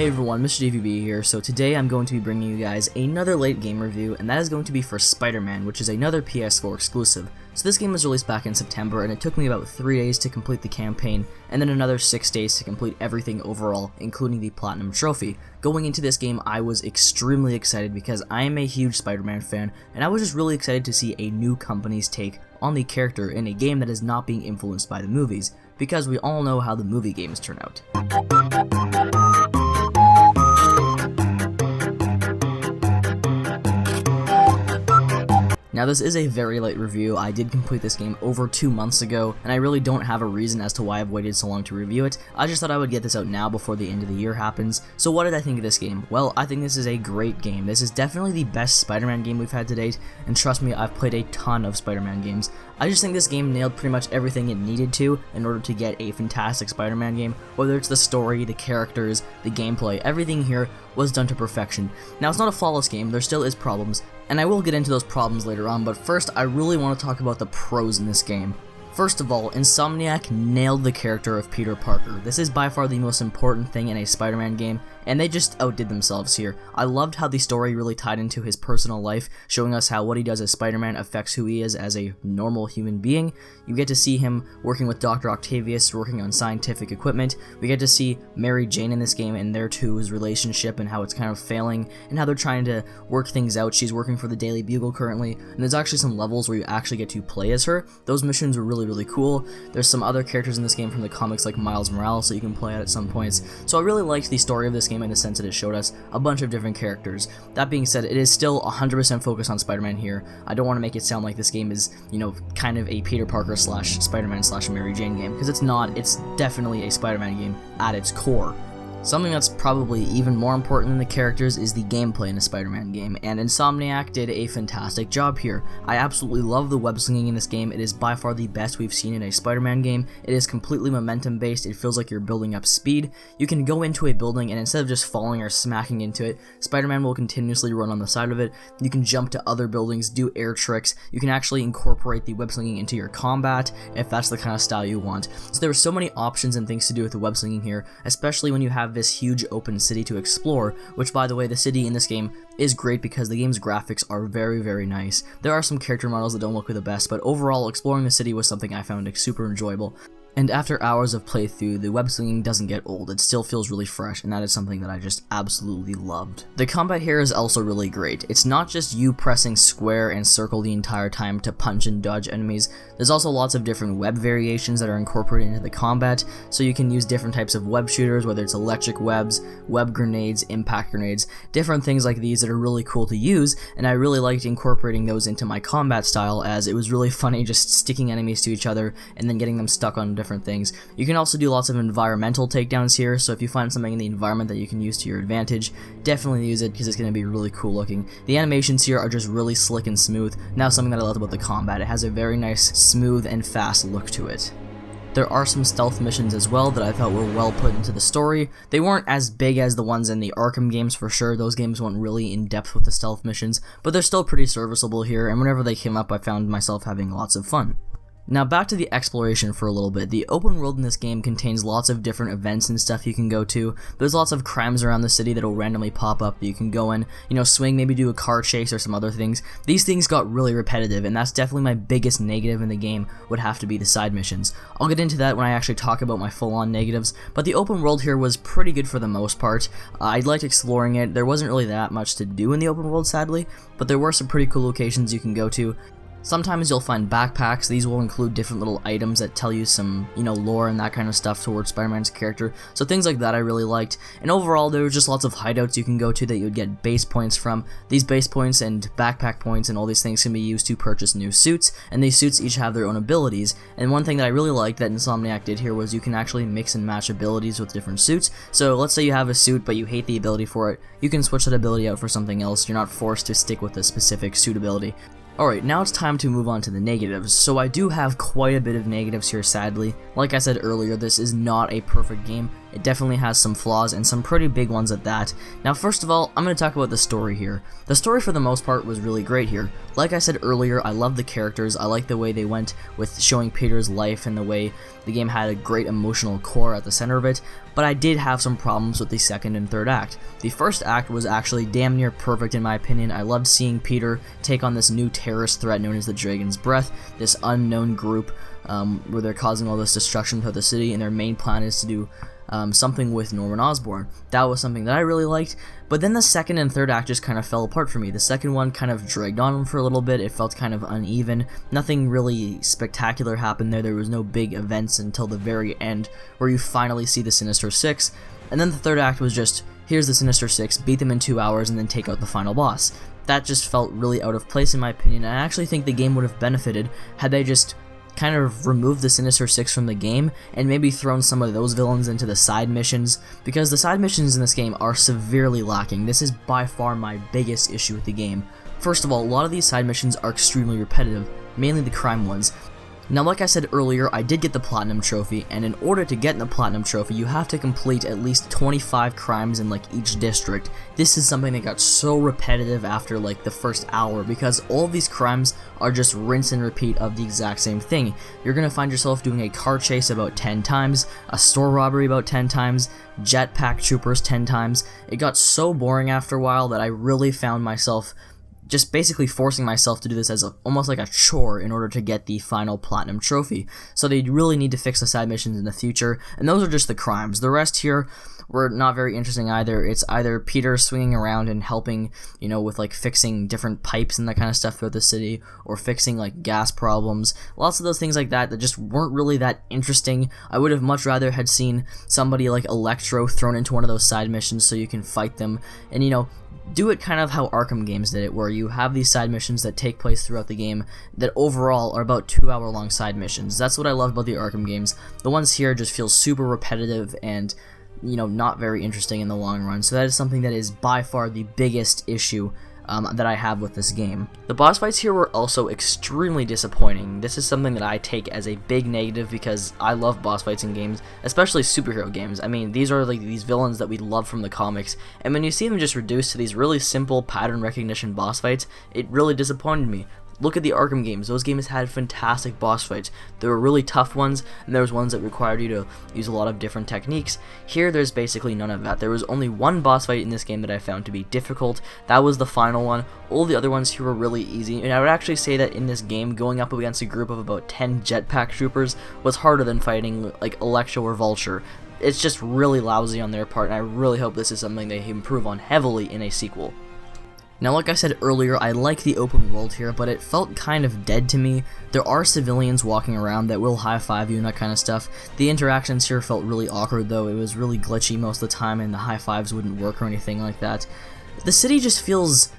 everyone, Mr. DVB here. So today I'm going to be bringing you guys another late game review, and that is going to be for Spider-Man, which is another PS4 exclusive. So this game was released back in September, and it took me about 3 days to complete the campaign, and then another 6 days to complete everything overall, including the Platinum Trophy. Going into this game, I was extremely excited because I am a huge Spider-Man fan, and I was just really excited to see a new company's take on the character in a game that is not being influenced by the movies, because we all know how the movie games turn out. Now this is a very late review. I did complete this game over 2 months ago, and I really don't have a reason as to why I've waited so long to review it. I just thought I would get this out now before the end of the year happens. So what did I think of this game? Well, I think this is a great game. This is definitely the best Spider-Man game we've had to date, and trust me, I've played a ton of Spider-Man games. I just think this game nailed pretty much everything it needed to in order to get a fantastic Spider-Man game, whether it's the story, the characters, the gameplay, everything here was done to perfection. Now, it's not a flawless game, there still is problems, and I will get into those problems later on, but first I really want to talk about the pros in this game. First of all, Insomniac nailed the character of Peter Parker. This is by far the most important thing in a Spider-Man game, and they just outdid themselves here. I loved how the story really tied into his personal life, showing us how what he does as Spider-Man affects who he is as a normal human being. You get to see him working with Dr. Octavius, working on scientific equipment. We get to see Mary Jane in this game and their two's relationship and how it's kind of failing and how they're trying to work things out. She's working for the Daily Bugle currently, and there's actually some levels where you actually get to play as her. Those missions were really cool. There's some other characters in this game from the comics like Miles Morales that you can play at some points. So I really liked the story of this game in the sense that it showed us a bunch of different characters. That being said, it is still 100% focused on Spider-Man here. I don't want to make it sound like this game is, kind of a Peter Parker slash Spider-Man slash Mary Jane game, because it's not. It's definitely a Spider-Man game at its core. Something that's probably even more important than the characters is the gameplay in a Spider-Man game, and Insomniac did a fantastic job here. I absolutely love the web slinging in this game. It is by far the best we've seen in a Spider-Man game. It is completely momentum based. It feels like you're building up speed. You can go into a building, and instead of just falling or smacking into it, Spider-Man will continuously run on the side of it. You can jump to other buildings, do air tricks. You can actually incorporate the web slinging into your combat if that's the kind of style you want. So there are so many options and things to do with the web slinging here, especially when you have this huge open city to explore, which, by the way, the city in this game is great because the game's graphics are very nice. There are some character models that don't look the best, but overall exploring the city was something I found super enjoyable. And after hours of playthrough, the web slinging doesn't get old. It still feels really fresh, and that is something that I just absolutely loved. The combat here is also really great. It's not just you pressing square and circle the entire time to punch and dodge enemies. There's also lots of different web variations that are incorporated into the combat, so you can use different types of web shooters, whether it's electric webs, web grenades, impact grenades, different things like these that are really cool to use, and I really liked incorporating those into my combat style, as it was really funny just sticking enemies to each other and then getting them stuck on different things. You can also do lots of environmental takedowns here, so if you find something in the environment that you can use to your advantage, definitely use it because it's going to be really cool looking. The animations here are just really slick and smooth. Now, something that I loved about the combat, it has a very nice, smooth, and fast look to it. There are some stealth missions as well that I thought were well put into the story. They weren't as big as the ones in the Arkham games for sure. Those games went really in depth with the stealth missions, but they're still pretty serviceable here, and whenever they came up I found myself having lots of fun. Now back to the exploration for a little bit. The open world in this game contains lots of different events and stuff you can go to. There's lots of crimes around the city that'll randomly pop up that you can go in, swing, maybe do a car chase or some other things. These things got really repetitive, and that's definitely my biggest negative in the game, would have to be the side missions. I'll get into that when I actually talk about my full-on negatives, but the open world here was pretty good for the most part. I liked exploring it. There wasn't really that much to do in the open world, sadly, but there were some pretty cool locations you can go to. Sometimes you'll find backpacks. These will include different little items that tell you some, lore and that kind of stuff towards Spider-Man's character. So things like that I really liked. And overall, there were just lots of hideouts you can go to that you would get base points from. These base points and backpack points and all these things can be used to purchase new suits, and these suits each have their own abilities. And one thing that I really liked that Insomniac did here was you can actually mix and match abilities with different suits. So let's say you have a suit but you hate the ability for it, you can switch that ability out for something else. You're not forced to stick with a specific suit ability. Alright, now it's time to move on to the negatives. So I do have quite a bit of negatives here, sadly. Like I said earlier, this is not a perfect game. It definitely has some flaws, and some pretty big ones at that. Now, first of all, I'm going to talk about the story here. The story for the most part was really great here. Like I said earlier, I love the characters. I like the way they went with showing Peter's life and the way the game had a great emotional core at the center of it, but I did have some problems with the second and third act. The first act was actually damn near perfect in my opinion. I loved seeing Peter take on this new terrorist threat known as the Dragon's Breath, this unknown group where they're causing all this destruction to the city, and their main plan is to do something with Norman Osborn. That was something that I really liked, but then the second and third act just kind of fell apart for me. The second one kind of dragged on for a little bit. It felt kind of uneven. Nothing really spectacular happened there. There was no big events until the very end, where you finally see the Sinister Six, and then the third act was just, here's the Sinister Six, beat them in 2 hours, and then take out the final boss. That just felt really out of place in my opinion, and I actually think the game would have benefited had they just kind of removed the Sinister Six from the game and maybe thrown some of those villains into the side missions, because the side missions in this game are severely lacking. This is by far my biggest issue with the game. First of all, a lot of these side missions are extremely repetitive, mainly the crime ones. Now, like I said earlier, I did get the Platinum Trophy, and in order to get the Platinum Trophy, you have to complete at least 25 crimes in like each district. This is something that got so repetitive after like the first hour, because all of these crimes are just rinse and repeat of the exact same thing. You're gonna find yourself doing a car chase about 10 times, a store robbery about 10 times, jetpack troopers 10 times. It got so boring after a while that I really found myself just basically forcing myself to do this as almost like a chore in order to get the final Platinum Trophy. So they really need to fix the side missions in the future, and those are just the crimes. The rest here were not very interesting either. It's either Peter swinging around and helping, you know, with like fixing different pipes and that kind of stuff throughout the city, or fixing like gas problems. Lots of those things like that just weren't really that interesting. I would have much rather had seen somebody like Electro thrown into one of those side missions so you can fight them, and you know, do it kind of how Arkham games did it, where you have these side missions that take place throughout the game that overall are about 2-hour long side missions. That's what I love about the Arkham games. The ones here just feel super repetitive and, you know, not very interesting in the long run. So that is something that is by far the biggest issue that I have with this game. The boss fights here were also extremely disappointing. This is something that I take as a big negative because I love boss fights in games, especially superhero games. I mean, these are like these villains that we love from the comics, and when you see them just reduced to these really simple pattern recognition boss fights, it really disappointed me. Look at the Arkham games. Those games had fantastic boss fights. There were really tough ones, and there was ones that required you to use a lot of different techniques. Here, there's basically none of that. There was only one boss fight in this game that I found to be difficult. That was the final one. All the other ones here were really easy, and I would actually say that in this game, going up against a group of about 10 jetpack troopers was harder than fighting like Electro or Vulture. It's just really lousy on their part, and I really hope this is something they improve on heavily in a sequel. Now, like I said earlier, I like the open world here, but it felt kind of dead to me. There are civilians walking around that will high-five you and that kind of stuff. The interactions here felt really awkward, though. It was really glitchy most of the time, and the high-fives wouldn't work or anything like that. The city just feels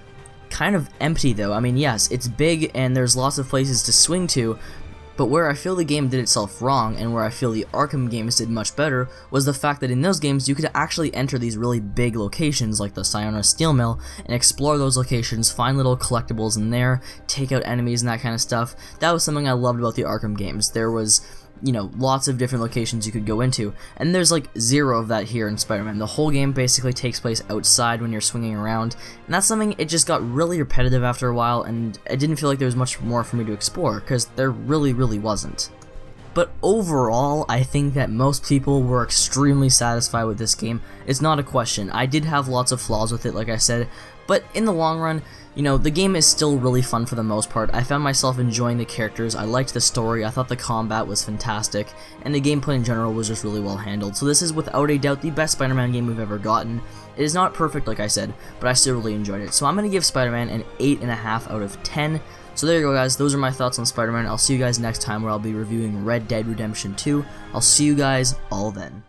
kind of empty, though. I mean, yes, it's big, and there's lots of places to swing to, but where I feel the game did itself wrong, and where I feel the Arkham games did much better, was the fact that in those games you could actually enter these really big locations like the Sayona Steel Mill and explore those locations, find little collectibles in there, take out enemies and that kind of stuff. That was something I loved about the Arkham games. There was, you know, lots of different locations you could go into, and there's like zero of that here in Spider-Man. The whole game basically takes place outside when you're swinging around, and that's something, it just got really repetitive after a while, and I didn't feel like there was much more for me to explore, because there really wasn't. But overall, I think that most people were extremely satisfied with this game. It's not a question. I did have lots of flaws with it, like I said, but in the long run, you know, the game is still really fun for the most part. I found myself enjoying the characters, I liked the story, I thought the combat was fantastic, and the gameplay in general was just really well handled. So this is without a doubt the best Spider-Man game we've ever gotten. It is not perfect, like I said, but I still really enjoyed it. So I'm going to give Spider-Man an 8.5 out of 10. So there you go, guys. Those are my thoughts on Spider-Man. I'll see you guys next time where I'll be reviewing Red Dead Redemption 2. I'll see you guys all then.